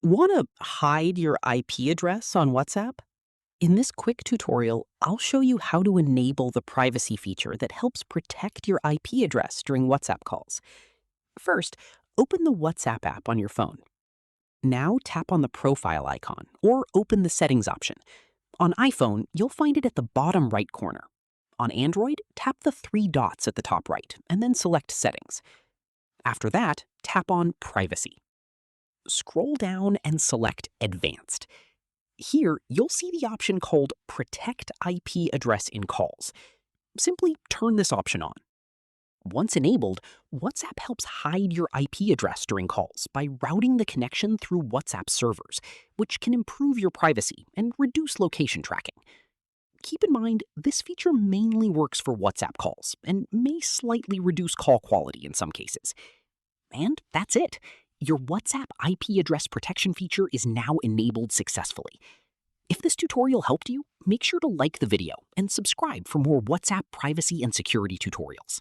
Want to hide your IP address on WhatsApp? In this quick tutorial, I'll show you how to enable the privacy feature that helps protect your IP address during WhatsApp calls. First, open the WhatsApp app on your phone. Now tap on the profile icon or open the settings option. On iPhone, you'll find it at the bottom right corner. On Android, tap the three dots at the top right and then select Settings. After that, tap on Privacy. Scroll down and select Advanced. Here, you'll see the option called Protect IP Address in Calls. Simply turn this option on. Once enabled, WhatsApp helps hide your IP address during calls by routing the connection through WhatsApp servers, which can improve your privacy and reduce location tracking. Keep in mind, this feature mainly works for WhatsApp calls and may slightly reduce call quality in some cases. And that's it. Your WhatsApp IP address protection feature is now enabled successfully. If this tutorial helped you, make sure to like the video and subscribe for more WhatsApp privacy and security tutorials.